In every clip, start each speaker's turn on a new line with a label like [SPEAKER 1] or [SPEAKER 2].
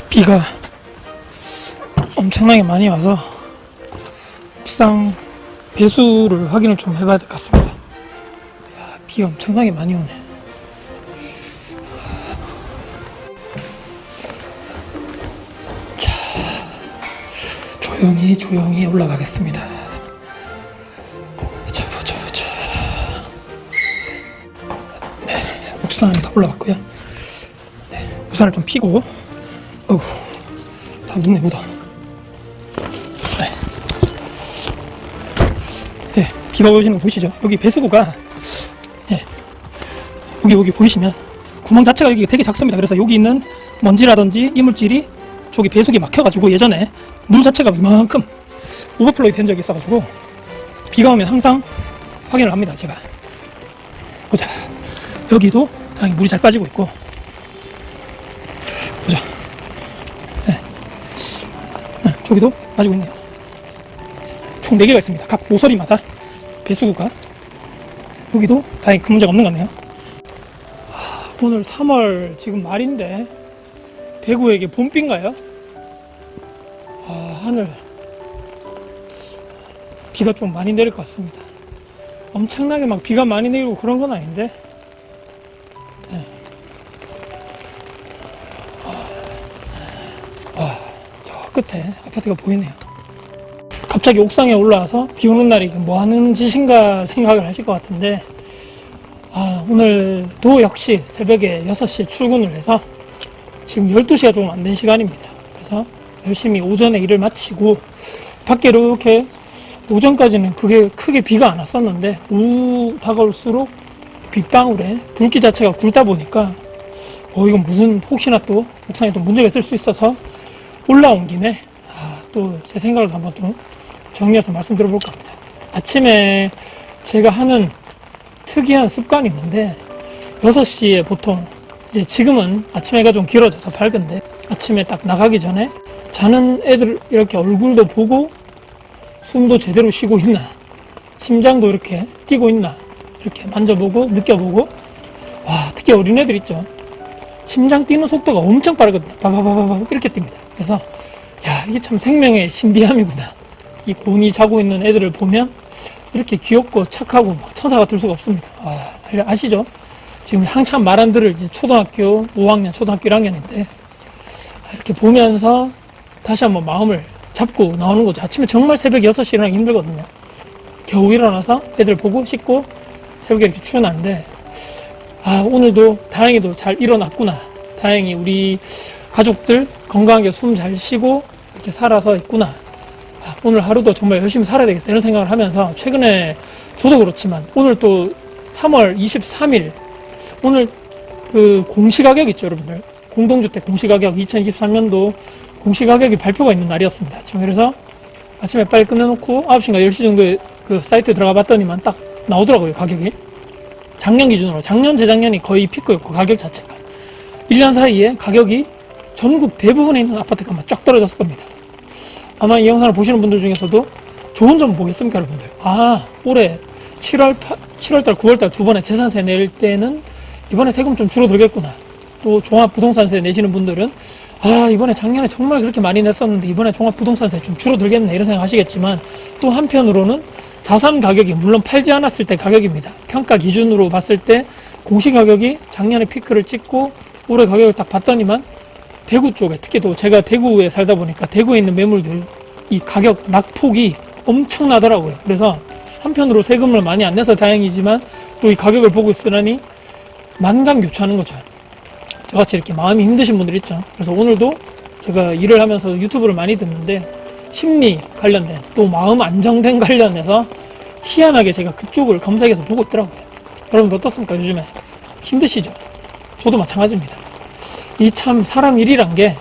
[SPEAKER 1] 비가 엄청나게 많이 와서 옥상 배수를 확인을 좀 해봐야 될 것 같습니다. 비가 엄청나게 많이 오네. 자, 조용히 올라가겠습니다. 보자. 네, 옥상에 다 올라갔고요. 네, 우산을 좀 피고, 어우, 다 묻네, 묻어. 네, 비가 오시는 거 보이시죠? 여기 배수구가, 예, 여기 보이시면 구멍 자체가 여기 되게 작습니다. 그래서 여기 있는 먼지라든지 이물질이 저기 배수기에 막혀가지고 예전에 물 자체가 이만큼 오버플로이 된 적이 있어가지고 비가 오면 항상 확인을 합니다. 제가 보자. 여기도 당연히 물이 잘 빠지고 있고, 보자. 네. 저기도 빠지고 있네요. 총 4개가 있습니다. 각 모서리마다 배수구가. 여기도 다행히 큰 문제가 없는 것 같네요. 오늘 3월 지금 말인데 대구에게 봄비인가요? 하늘 비가 좀 많이 내릴 것 같습니다. 엄청나게 막 비가 많이 내리고 그런 건 아닌데, 네. 저 끝에 아파트가 보이네요. 갑자기 옥상에 올라와서 비 오는 날이 뭐 하는 짓인가 생각을 하실 것 같은데, 오늘도 역시 새벽에 6시에 출근을 해서 지금 12시가 조금 안 된 시간입니다. 그래서 열심히 오전에 일을 마치고 밖에 이렇게 오전까지는 크게 비가 안 왔었는데 오후 다가올수록 빗방울에 불기 자체가 굵다 보니까 이건 무슨 혹시나 또 옥상에 또 문제가 있을 수 있어서 올라온 김에 또 제 생각을 한번 또 정리해서 말씀드려볼까 합니다. 아침에 제가 하는 특이한 습관이 있는데 6시에 보통 이제 지금은 아침 해가 좀 길어져서 밝은데 아침에 딱 나가기 전에 자는 애들 이렇게 얼굴도 보고 숨도 제대로 쉬고 있나, 심장도 이렇게 뛰고 있나 이렇게 만져보고 느껴보고, 특히 어린애들 있죠. 심장 뛰는 속도가 엄청 빠르거든요. 바바바바바 이렇게 뜁니다. 그래서 이게 참 생명의 신비함이구나. 이 곤히 자고 있는 애들을 보면 이렇게 귀엽고 착하고 천사 같을 수가 없습니다. 아시죠? 지금 한참 말 안 들을 이제 초등학교 5학년, 초등학교 1학년인데 이렇게 보면서 다시 한번 마음을 잡고 나오는 거죠. 아침에 정말 새벽 6시에 일어나기 힘들거든요. 겨우 일어나서 애들 보고 씻고 새벽에 이렇게 출근하는데 오늘도 다행히도 잘 일어났구나. 다행히 우리 가족들 건강하게 숨 잘 쉬고 이렇게 살아서 있구나. 오늘 하루도 정말 열심히 살아야 되겠다 이런 생각을 하면서, 최근에 저도 그렇지만 오늘 또 3월 23일 오늘 그 공시가격 있죠, 여러분들. 공동주택 공시가격 2023년도 공시가격이 발표가 있는 날이었습니다. 아침에. 그래서 아침에 빨리 끝내놓고 9시인가 10시 정도에 그 사이트에 들어가 봤더니만 딱 나오더라고요, 가격이. 작년 기준으로, 작년 재작년이 거의 피크였고 가격 자체가 1년 사이에 가격이 전국 대부분에 있는 아파트가 막 쫙 떨어졌을 겁니다. 아마 이 영상을 보시는 분들 중에서도 좋은 점 보겠습니까, 여러분들? 올해 7월달, 9월달 두 번에 재산세 낼 때는 이번에 세금 좀 줄어들겠구나. 또 종합부동산세 내시는 분들은 이번에 작년에 정말 그렇게 많이 냈었는데 이번에 종합부동산세 좀 줄어들겠네 이런 생각 하시겠지만, 또 한편으로는 자산 가격이 물론 팔지 않았을 때 가격입니다. 평가 기준으로 봤을 때 공시가격이 작년에 피크를 찍고 올해 가격을 딱 봤더니만 대구 쪽에, 특히 또 제가 대구에 살다 보니까 대구에 있는 매물들 이 가격 낙폭이 엄청나더라고요. 그래서 한편으로 세금을 많이 안 내서 다행이지만 또 이 가격을 보고 있으니 만감교차하는 거죠. 저같이 이렇게 마음이 힘드신 분들 있죠. 그래서 오늘도 제가 일을 하면서 유튜브를 많이 듣는데 심리 관련된, 또 마음 안정된 관련해서 희한하게 제가 그쪽을 검색해서 보고 있더라고요. 여러분도 어떻습니까? 요즘에 힘드시죠? 저도 마찬가지입니다. 이 참 사람 일이란 게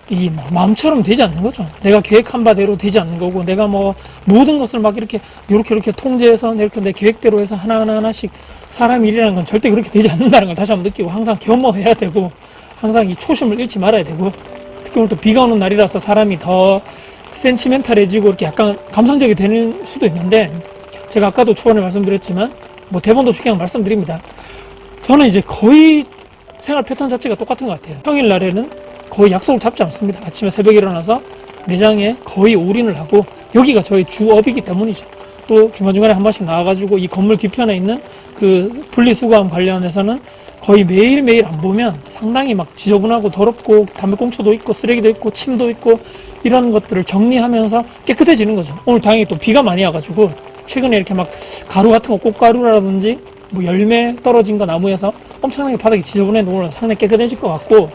[SPEAKER 1] 이 마음처럼 되지 않는 거죠. 내가 계획한 바대로 되지 않는 거고, 내가 모든 것을 막 이렇게 통제해서 이렇게 내 계획대로 해서 하나씩 사람 일이라는 건 절대 그렇게 되지 않는다는 걸 다시 한번 느끼고, 항상 겸허해야 되고, 항상 이 초심을 잃지 말아야 되고, 특히 오늘 또 비가 오는 날이라서 사람이 더 센치멘탈해지고 이렇게 약간 감성적이 되는 수도 있는데, 제가 아까도 초반에 말씀드렸지만 대본도 쉽게 말씀드립니다. 저는 이제 거의 생활 패턴 자체가 똑같은 것 같아요. 평일 날에는 거의 약속을 잡지 않습니다. 아침에 새벽에 일어나서 매장에 거의 올인을 하고 여기가 저희 주업이기 때문이죠. 또 중간중간에 한 번씩 나와가지고 이 건물 뒤편에 있는 그 분리수거함 관련해서는 거의 매일매일 안 보면 상당히 막 지저분하고 더럽고 담배꽁초도 있고 쓰레기도 있고 침도 있고 이런 것들을 정리하면서 깨끗해지는 거죠. 오늘 다행히 또 비가 많이 와가지고 최근에 이렇게 막 가루 같은 거 꽃가루라든지 뭐 열매 떨어진 거 나무에서 엄청나게 바닥이 지저분해 오늘 상당히 깨끗해질 것 같고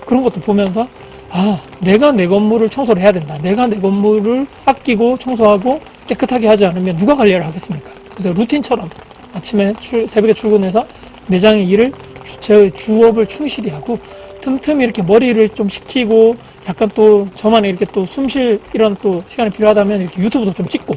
[SPEAKER 1] 그런 것도 보면서 아 내가 내 건물을 청소를 해야 된다. 내가 내 건물을 아끼고 청소하고 깨끗하게 하지 않으면 누가 관리를 하겠습니까? 그래서 루틴처럼 아침에 새벽에 출근해서 매장의 일을 제 주업을 충실히 하고 틈틈이 이렇게 머리를 좀 식히고 약간 또 저만의 이렇게 또 숨쉴 이런 또 시간이 필요하다면 이렇게 유튜브도 좀 찍고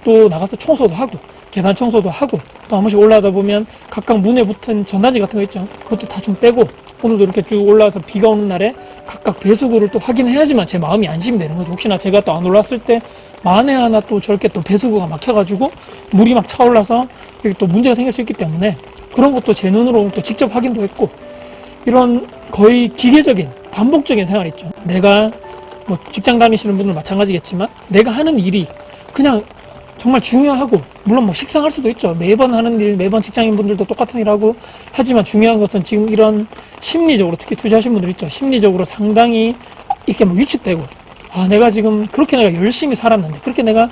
[SPEAKER 1] 또 나가서 청소도 하고 계단 청소도 하고 또 한 번씩 올라가다 보면 각각 문에 붙은 전단지 같은 거 있죠. 그것도 다 좀 떼고 오늘도 이렇게 쭉 올라와서 비가 오는 날에 각각 배수구를 또 확인해야지만 제 마음이 안심이 되는 거죠. 혹시나 제가 또 안 올랐을 때 만에 하나 또 저렇게 또 배수구가 막혀가지고 물이 막 차올라서 이렇게 또 문제가 생길 수 있기 때문에 그런 것도 제 눈으로 또 직접 확인도 했고 이런 거의 기계적인 반복적인 생활 있죠. 내가 뭐 직장 다니시는 분들 마찬가지겠지만 내가 하는 일이 그냥 정말 중요하고 물론 뭐 식상할 수도 있죠. 매번 하는 일, 매번 직장인 분들도 똑같은 일하고 하지만 중요한 것은 지금 이런 심리적으로 특히 투자하신 분들 있죠. 심리적으로 상당히 이렇게 뭐 위축되고 아 내가 지금 그렇게 내가 열심히 살았는데 그렇게 내가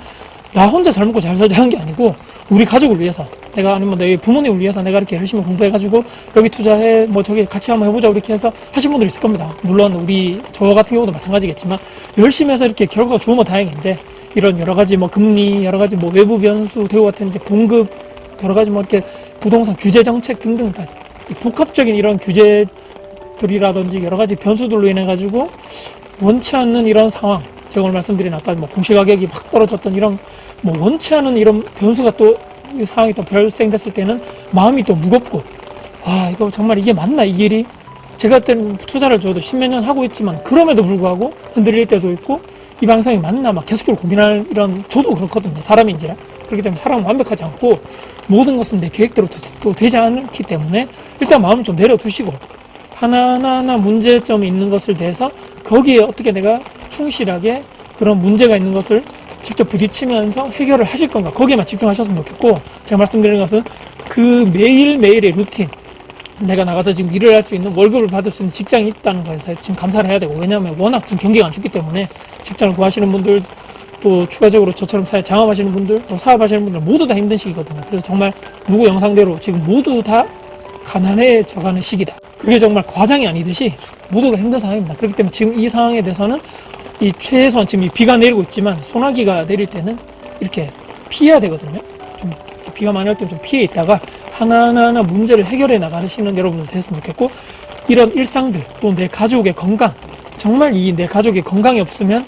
[SPEAKER 1] 나 혼자 잘 먹고 잘 살자 한 게 아니고 우리 가족을 위해서 내가 아니면 내 부모님을 위해서 내가 이렇게 열심히 공부해가지고 여기 투자해 뭐 저기 같이 한번 해보자 이렇게 해서 하신 분들이 있을 겁니다. 물론 우리 저 같은 경우도 마찬가지겠지만 열심히 해서 이렇게 결과가 좋으면 다행인데 이런 여러 가지 뭐 금리 여러 가지 뭐 외부 변수 대우 같은 이제 공급 여러 가지 뭐 이렇게 부동산 규제 정책 등등 다 복합적인 이런 규제들이라든지 여러 가지 변수들로 인해 가지고 원치 않는 이런 상황 제가 오늘 말씀드린 아까 뭐 공시가격이 확 떨어졌던 이런 뭐 원치 않은 이런 변수가 또 이 상황이 또 발생됐을 때는 마음이 또 무겁고 아 이거 정말 이게 맞나 이 길이 제가 그때는 투자를 저도 십몇 년 하고 있지만 그럼에도 불구하고 흔들릴 때도 있고 이 방송이 맞나 막 계속적으로 고민할 이런 저도 그렇거든요. 사람인지라 그렇기 때문에 사람은 완벽하지 않고 모든 것은 내 계획대로 또 되지 않기 때문에 일단 마음을 좀 내려두시고 하나하나 문제점이 있는 것을 대해서 거기에 어떻게 내가 충실하게 그런 문제가 있는 것을 직접 부딪히면서 해결을 하실 건가 거기에만 집중하셨으면 좋겠고 제가 말씀드리는 것은 그 매일매일의 루틴 내가 나가서 지금 일을 할 수 있는 월급을 받을 수 있는 직장이 있다는 것에 지금 감사를 해야 되고 왜냐하면 워낙 지금 경기가 안 좋기 때문에 직장을 구하시는 분들 또 추가적으로 저처럼 사회 장업하시는 분들 또 사업하시는 분들 모두 다 힘든 시기거든요. 그래서 정말 누구 영상대로 지금 모두 다 가난해져가는 시기다. 그게 정말 과장이 아니듯이 모두가 힘든 상황입니다. 그렇기 때문에 지금 이 상황에 대해서는 이 최소한 지금 이 비가 내리고 있지만 소나기가 내릴 때는 이렇게 피해야 되거든요. 좀 비가 많이 올 때는 좀 피해 있다가 하나하나 문제를 해결해 나가시는 여러분들 됐으면 좋겠고 이런 일상들 또 내 가족의 건강 정말 이 내 가족의 건강이 없으면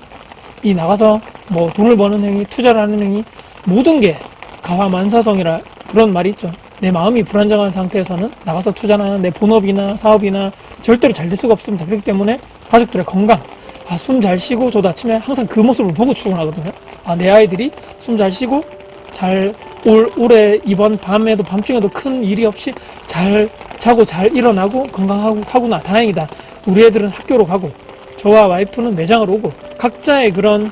[SPEAKER 1] 이 나가서 뭐 돈을 버는 행위 투자를 하는 행위 모든 게 가화만사성이라 그런 말이 있죠. 내 마음이 불안정한 상태에서는 나가서 투자나 내 본업이나 사업이나 절대로 잘 될 수가 없습니다. 그렇기 때문에 가족들의 건강 숨 잘 쉬고 저도 아침에 항상 그 모습을 보고 출근하거든요. 내 아이들이 숨 잘 쉬고 잘 올해 이번 밤에도 밤중에도 큰 일이 없이 잘 자고 잘 일어나고 건강하고 하구나 다행이다. 우리 애들은 학교로 가고 저와 와이프는 매장을 오고 각자의 그런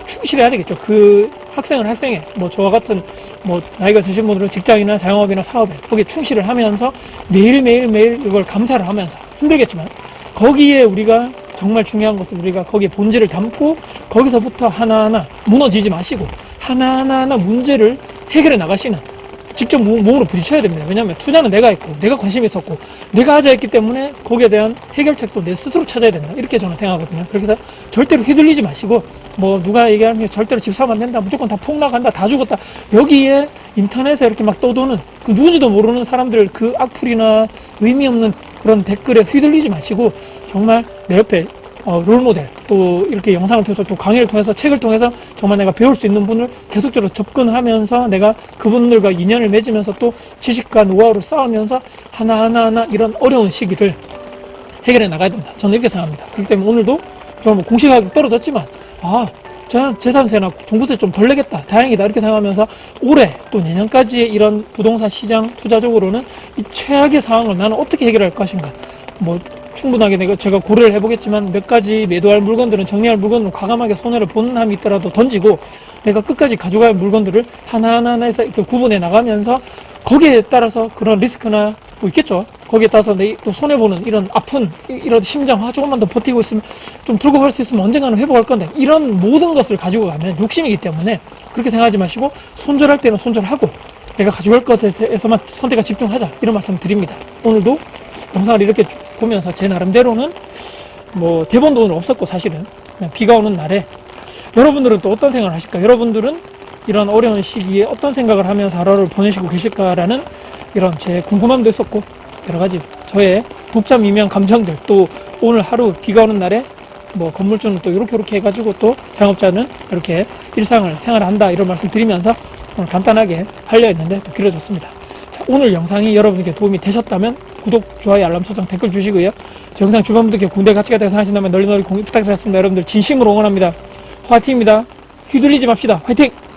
[SPEAKER 1] 충실해야 되겠죠. 그 학생은 학생에 뭐 저와 같은 뭐 나이가 드신 분들은 직장이나 자영업이나 사업에 거기에 충실을 하면서 매일 이걸 감사를 하면서 힘들겠지만 거기에 우리가 정말 중요한 것은 우리가 거기에 본질을 담고 거기서부터 하나하나 무너지지 마시고 하나하나 문제를 해결해 나가시는 직접 몸으로 부딪혀야 됩니다. 왜냐하면 투자는 내가 했고 내가 관심이 있었고 내가 하자 했기 때문에 거기에 대한 해결책도 내 스스로 찾아야 된다. 이렇게 저는 생각하거든요. 그래서 절대로 휘둘리지 마시고 뭐 누가 얘기하면 절대로 집 사면 안 된다. 무조건 다 폭락한다. 다 죽었다. 여기에 인터넷에 이렇게 막 떠도는 그 누군지도 모르는 사람들 그 악플이나 의미 없는 그런 댓글에 휘둘리지 마시고 정말 내 옆에 롤모델 또 이렇게 영상을 통해서 또 강의를 통해서 책을 통해서 정말 내가 배울 수 있는 분을 계속적으로 접근하면서 내가 그분들과 인연을 맺으면서 또 지식과 노하우를 쌓으면서 하나하나 이런 어려운 시기를 해결해 나가야 된다. 저는 이렇게 생각합니다. 그렇기 때문에 오늘도 저 뭐 공시가격 떨어졌지만 저는 재산세나 종부세 좀 덜 내겠다. 다행이다. 이렇게 생각하면서 올해 또 내년까지의 이런 부동산 시장 투자적으로는 이 최악의 상황을 나는 어떻게 해결할 것인가. 뭐 충분하게 제가 고려를 해보겠지만 몇 가지 매도할 물건들은 정리할 물건으로 과감하게 손해를 보는 함이 있더라도 던지고 내가 끝까지 가져갈 물건들을 하나하나에서 구분해 나가면서 거기에 따라서 그런 리스크나 뭐 있겠죠. 거기에 따라서 내 또 손해보는 이런 아픈 이런 심장 조금만 더 버티고 있으면 좀 들고 갈 수 있으면 언젠가는 회복할 건데 이런 모든 것을 가지고 가면 욕심이기 때문에 그렇게 생각하지 마시고 손절할 때는 손절하고 내가 가져갈 것에서만 선택에 집중하자 이런 말씀 드립니다. 오늘도 영상을 이렇게 쭉 보면서 제 나름대로는 뭐 대본도 오늘 없었고 사실은 그냥 비가 오는 날에 여러분들은 또 어떤 생각을 하실까? 여러분들은 이런 어려운 시기에 어떤 생각을 하면서 하루를 보내시고 계실까라는 이런 제 궁금함도 있었고 여러 가지 저의 복잡미묘한 감정들 또 오늘 하루 비가 오는 날에 뭐 건물주는 또 이렇게 해가지고 또 자영업자는 이렇게 일상을 생활한다 이런 말씀 드리면서 오늘 간단하게 하려 했는데 또 길어졌습니다. 자, 오늘 영상이 여러분에게 도움이 되셨다면 구독, 좋아요, 알람 설정, 댓글 주시고요. 저 영상 주변 분들께 군대 같이 가다 생각하신다면 널리 공유 부탁드렸습니다. 여러분들 진심으로 응원합니다. 화이팅입니다. 휘둘리지 맙시다. 화이팅!